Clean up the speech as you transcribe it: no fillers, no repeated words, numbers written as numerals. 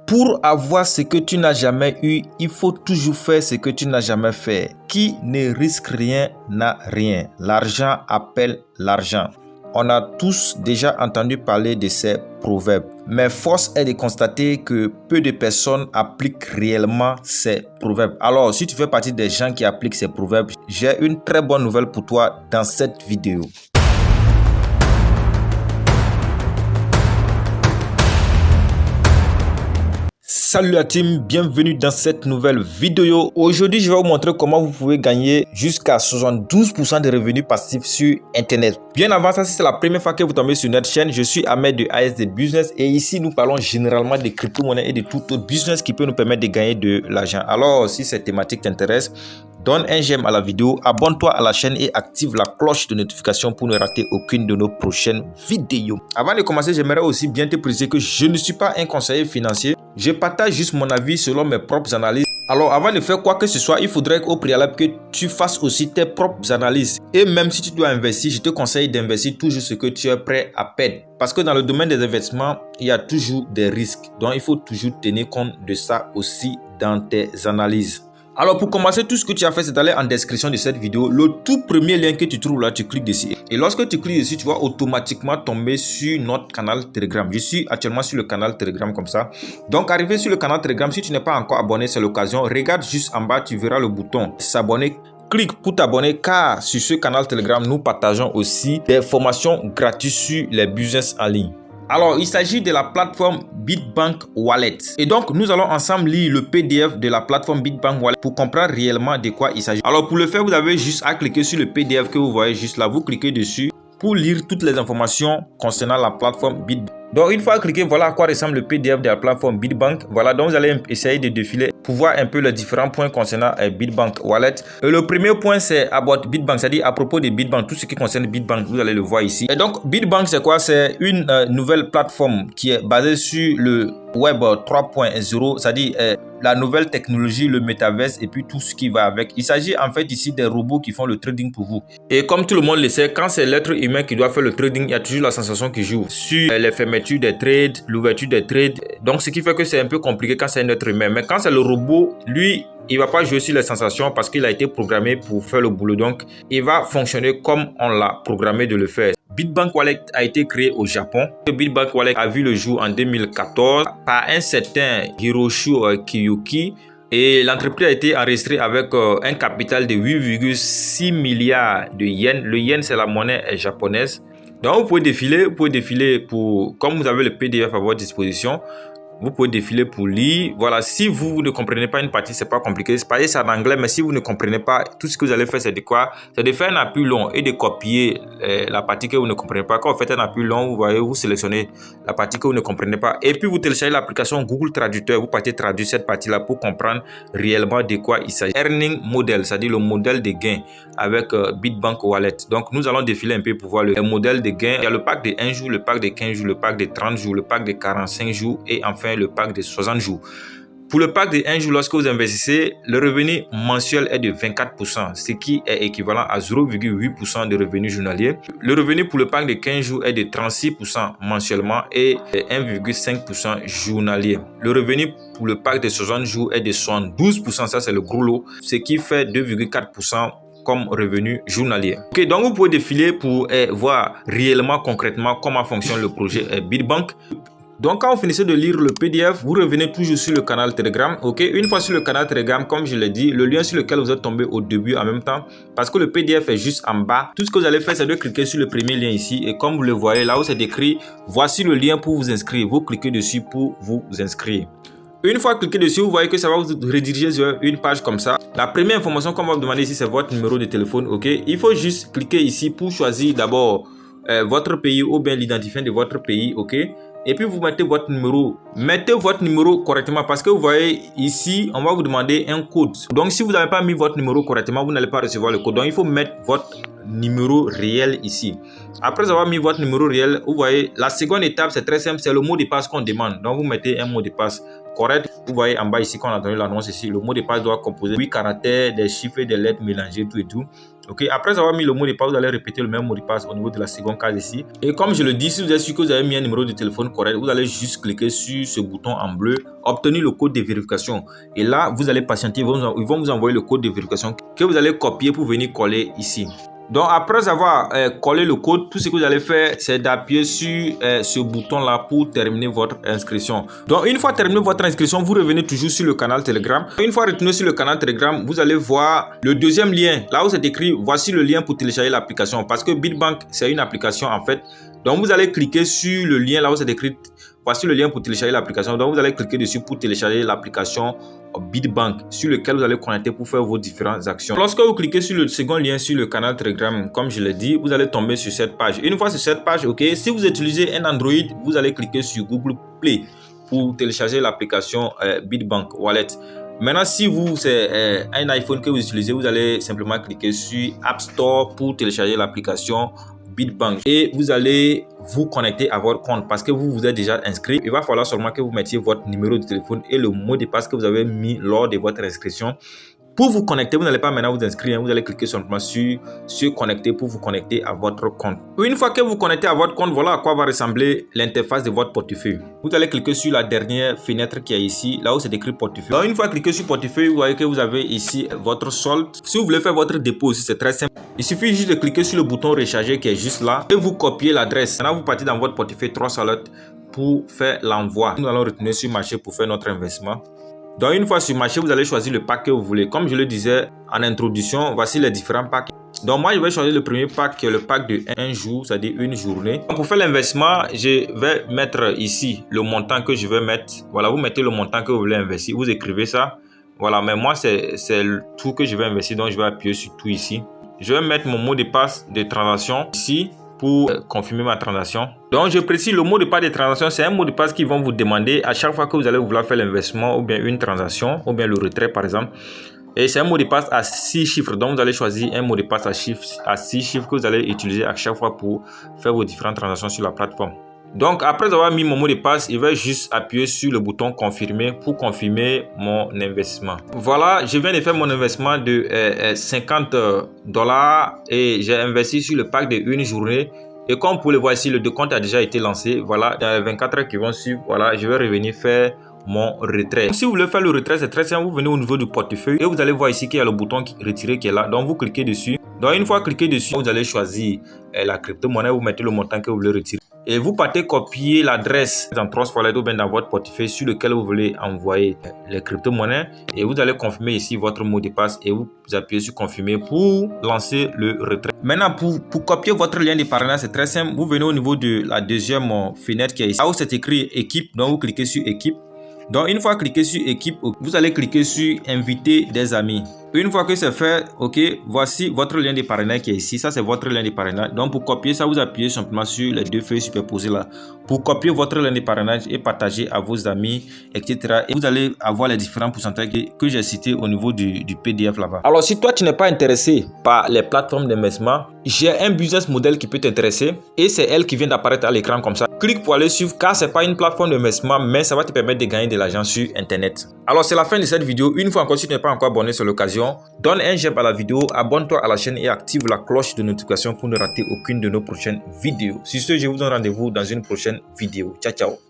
Pour avoir ce que tu n'as jamais eu, il faut toujours faire ce que tu n'as jamais fait. Qui ne risque rien n'a rien. L'argent appelle l'argent. On a tous déjà entendu parler de ces proverbes. Mais force est de constater que peu de personnes appliquent réellement ces proverbes. Alors, si tu fais partie des gens qui appliquent ces proverbes, j'ai une très bonne nouvelle pour toi dans cette vidéo. Salut la team, bienvenue dans cette nouvelle vidéo. Aujourd'hui, je vais vous montrer comment vous pouvez gagner jusqu'à 72% de revenus passifs sur Internet. Bien avant ça, si c'est la première fois que vous tombez sur notre chaîne, je suis Ahmed de ASD Business et ici, nous parlons généralement de crypto-monnaies et de tout autre business qui peut nous permettre de gagner de l'argent. Alors, si cette thématique t'intéresse, donne un j'aime à la vidéo, abonne-toi à la chaîne et active la cloche de notification pour ne rater aucune de nos prochaines vidéos. Avant de commencer, j'aimerais aussi bien te préciser que je ne suis pas un conseiller financier. Je partage juste mon avis selon mes propres analyses. Alors avant de faire quoi que ce soit, il faudrait au préalable que tu fasses aussi tes propres analyses. Et même si tu dois investir, je te conseille d'investir toujours ce que tu es prêt à perdre. Parce que dans le domaine des investissements, il y a toujours des risques. Donc il faut toujours tenir compte de ça aussi dans tes analyses. Alors pour commencer, tout ce que tu as fait, c'est d'aller en description de cette vidéo. Le tout premier lien que tu trouves là, tu cliques dessus. Et lorsque tu cliques dessus, tu vas automatiquement tomber sur notre canal Telegram. Je suis actuellement sur le canal Telegram comme ça. Donc arrivé sur le canal Telegram, si tu n'es pas encore abonné, c'est l'occasion. Regarde juste en bas, tu verras le bouton s'abonner. Clique pour t'abonner car sur ce canal Telegram, nous partageons aussi des formations gratuites sur les business en ligne. Alors, il s'agit de la plateforme Bitbank Wallet. Et donc, nous allons ensemble lire le PDF de la plateforme Bitbank Wallet pour comprendre réellement de quoi il s'agit. Alors, pour le faire, vous avez juste à cliquer sur le PDF que vous voyez juste là. Vous cliquez dessus pour lire toutes les informations concernant la plateforme Bitbank. Donc, une fois cliqué, voilà à quoi ressemble le PDF de la plateforme Bitbank. Voilà, donc vous allez essayer de défiler pour voir un peu les différents points concernant Bitbank Wallet. Le premier point, c'est about Bitbank, c'est-à-dire à propos de Bitbank, tout ce qui concerne Bitbank, vous allez le voir ici. Et donc, Bitbank, c'est quoi? C'est une nouvelle plateforme qui est basée sur le Web 3.0, c'est-à-dire la nouvelle technologie, le métaverse et puis tout ce qui va avec. Il s'agit en fait ici des robots qui font le trading pour vous. Et comme tout le monde le sait, quand c'est l'être humain qui doit faire le trading, il y a toujours la sensation qui joue sur les fermetures des trades, l'ouverture des trades. Donc, ce qui fait que c'est un peu compliqué quand c'est un être humain. Mais quand c'est le robot, lui, il ne va pas jouer sur les sensations parce qu'il a été programmé pour faire le boulot. Donc, il va fonctionner comme on l'a programmé de le faire. Bitbank Wallet a été créé au Japon. Bitbank Wallet a vu le jour en 2014 par un certain Hiroshi Kiyuki. Et l'entreprise a été enregistrée avec un capital de 8,6 milliards de yens. Le yen, c'est la monnaie japonaise. Donc, vous pouvez défiler pour, comme vous avez le PDF à votre disposition, vous pouvez défiler pour lire. Voilà, si vous ne comprenez pas une partie, c'est pas compliqué. C'est en anglais, mais si vous ne comprenez pas, tout ce que vous allez faire, c'est de quoi? C'est de faire un appui long et de copier la partie que vous ne comprenez pas. Quand vous faites un appui long, vous voyez, vous sélectionnez la partie que vous ne comprenez pas. Et puis, vous téléchargez l'application Google Traducteur. Vous partez traduire cette partie-là pour comprendre réellement de quoi il s'agit. Earning Model, c'est-à-dire le modèle de gain avec Bitbank Wallet. Donc, nous allons défiler un peu pour voir le modèle de gain. Il y a le pack de 1 jour, le pack de 15 jours, le pack de 30 jours, le pack de 45 jours et enfin le pack de 60 jours. Pour le pack de 1 jour, lorsque vous investissez, le revenu mensuel est de 24%, ce qui est équivalent à 0,8% de revenus journaliers. Le revenu pour le pack de 15 jours est de 36% mensuellement et 1,5% journalier. Le revenu pour le pack de 60 jours est de 72%, ça c'est le gros lot, ce qui fait 2,4% comme revenu journalier. Ok, donc vous pouvez défiler pour voir réellement, concrètement comment fonctionne le projet Bitbank. Donc, quand vous finissez de lire le PDF, vous revenez toujours sur le canal Telegram. Ok, une fois sur le canal Telegram, comme je l'ai dit, le lien sur lequel vous êtes tombé au début en même temps, parce que le PDF est juste en bas. Tout ce que vous allez faire, c'est de cliquer sur le premier lien ici. Et comme vous le voyez, là où c'est écrit, voici le lien pour vous inscrire. Vous cliquez dessus pour vous inscrire. Une fois cliqué dessus, vous voyez que ça va vous rediriger sur une page comme ça. La première information qu'on va vous demander ici, c'est votre numéro de téléphone. Ok, il faut juste cliquer ici pour choisir d'abord votre pays ou bien l'identifiant de votre pays. Ok. Et puis vous mettez votre numéro. Mettez votre numéro correctement parce que vous voyez ici, on va vous demander un code. Donc si vous n'avez pas mis votre numéro correctement, vous n'allez pas recevoir le code. Donc il faut mettre votre numéro réel ici. Après avoir mis votre numéro réel, vous voyez, la seconde étape, c'est très simple, c'est le mot de passe qu'on demande. Donc vous mettez un mot de passe correct. Vous voyez en bas ici, quand on a donné l'annonce ici, le mot de passe doit composer 8 caractères, des chiffres et des lettres mélangées, tout et tout. Ok, après avoir mis le mot de passe, vous allez répéter le même mot de passe au niveau de la seconde case ici. Et comme je le dis, si vous êtes sûr que vous avez mis un numéro de téléphone correct, vous allez juste cliquer sur ce bouton en bleu, obtenir le code de vérification. Et là, vous allez patienter, ils vont vous envoyer le code de vérification que vous allez copier pour venir coller ici. Donc après avoir collé le code, tout ce que vous allez faire, c'est d'appuyer sur ce bouton-là pour terminer votre inscription. Donc une fois terminé votre inscription, vous revenez toujours sur le canal Telegram. Une fois retourné sur le canal Telegram, vous allez voir le deuxième lien, là où c'est écrit « Voici le lien pour télécharger l'application ». Parce que Bitbank, c'est une application en fait. Donc vous allez cliquer sur le lien là où c'est écrit « Voici le lien pour télécharger l'application ». Donc vous allez cliquer dessus pour télécharger l'application Bitbank sur lequel vous allez connecter pour faire vos différentes actions. Lorsque vous cliquez sur le second lien sur le canal Telegram, comme je l'ai dit, vous allez tomber sur cette page. Une fois sur cette page, ok, si vous utilisez un Android, vous allez cliquer sur Google Play pour télécharger l'application Bitbank Wallet. Maintenant, si vous c'est un iPhone que vous utilisez, vous allez simplement cliquer sur App Store pour télécharger l'application Bitbank et vous allez vous connecter à votre compte parce que vous vous êtes déjà inscrit. Il va falloir seulement que vous mettiez votre numéro de téléphone et le mot de passe que vous avez mis lors de votre inscription. Pour vous connecter, vous n'allez pas maintenant vous inscrire, vous allez cliquer simplement sur connecter pour vous connecter à votre compte. Une fois que vous connectez à votre compte, voilà à quoi va ressembler l'interface de votre portefeuille. Vous allez cliquer sur la dernière fenêtre qui est ici, là où c'est écrit portefeuille. Donc une fois cliqué sur portefeuille, vous voyez que vous avez ici votre solde. Si vous voulez faire votre dépôt aussi, c'est très simple. Il suffit juste de cliquer sur le bouton recharger qui est juste là et vous copiez l'adresse. Maintenant, vous partez dans votre portefeuille 3 salottes pour faire l'envoi. Nous allons retourner sur marché pour faire notre investissement. Donc une fois sur marché, vous allez choisir le pack que vous voulez. Comme je le disais en introduction, voici les différents packs. Donc moi, je vais choisir le premier pack qui est le pack de 1 jour, c'est-à-dire une journée. Donc, pour faire l'investissement, je vais mettre ici le montant que je vais mettre. Voilà, vous mettez le montant que vous voulez investir. Vous écrivez ça. Voilà, mais moi, c'est le tout que je vais investir. Donc je vais appuyer sur tout ici. Je vais mettre mon mot de passe de transaction ici pour confirmer ma transaction. Donc je précise, le mot de passe de transaction, c'est un mot de passe qu'ils vont vous demander à chaque fois que vous allez vouloir faire l'investissement ou bien une transaction ou bien le retrait par exemple. Et c'est un mot de passe à 6 chiffres. Donc vous allez choisir un mot de passe à 6 chiffres que vous allez utiliser à chaque fois pour faire vos différentes transactions sur la plateforme. Donc après avoir mis mon mot de passe, je vais juste appuyer sur le bouton confirmer pour confirmer mon investissement. Voilà, je viens de faire mon investissement de $50 et j'ai investi sur le pack de une journée. Et comme vous pouvez le voir ici, le décompte a déjà été lancé. Voilà, dans les 24 heures qui vont suivre, voilà, je vais revenir faire mon retrait. Si vous voulez faire le retrait, c'est très simple. Vous venez au niveau du portefeuille et vous allez voir ici qu'il y a le bouton retirer qui est là. Donc vous cliquez dessus. Donc une fois cliqué dessus, vous allez choisir la crypto-monnaie. Vous mettez le montant que vous voulez retirer. Et vous partez copier l'adresse dans Trust Wallet ou bien dans votre portefeuille sur lequel vous voulez envoyer les crypto-monnaies. Et vous allez confirmer ici votre mot de passe et vous appuyez sur confirmer pour lancer le retrait. Maintenant, pour copier votre lien de parrainage, c'est très simple. Vous venez au niveau de la deuxième fenêtre qui est ici. Là où c'est écrit équipe, donc vous cliquez sur équipe. Donc une fois cliqué sur équipe, vous allez cliquer sur inviter des amis. Une fois que c'est fait, ok, voici votre lien de parrainage qui est ici. Ça c'est votre lien de parrainage. Donc pour copier ça, vous appuyez simplement sur les deux feuilles superposées là. Pour copier votre lien de parrainage et partager à vos amis, etc. Et vous allez avoir les différents pourcentages que j'ai cités au niveau du PDF là-bas. Alors si toi tu n'es pas intéressé par les plateformes d'investissement, j'ai un business model qui peut t'intéresser et c'est elle qui vient d'apparaître à l'écran comme ça. Clique pour aller suivre car c'est pas une plateforme d'investissement mais ça va te permettre de gagner de l'argent sur internet. Alors c'est la fin de cette vidéo. Une fois encore, si tu n'es pas encore abonné sur l'occasion, donne un j'aime à la vidéo, abonne-toi à la chaîne et active la cloche de notification pour ne rater aucune de nos prochaines vidéos. Sur ce, je vous donne rendez-vous dans une prochaine vidéo. Ciao ciao.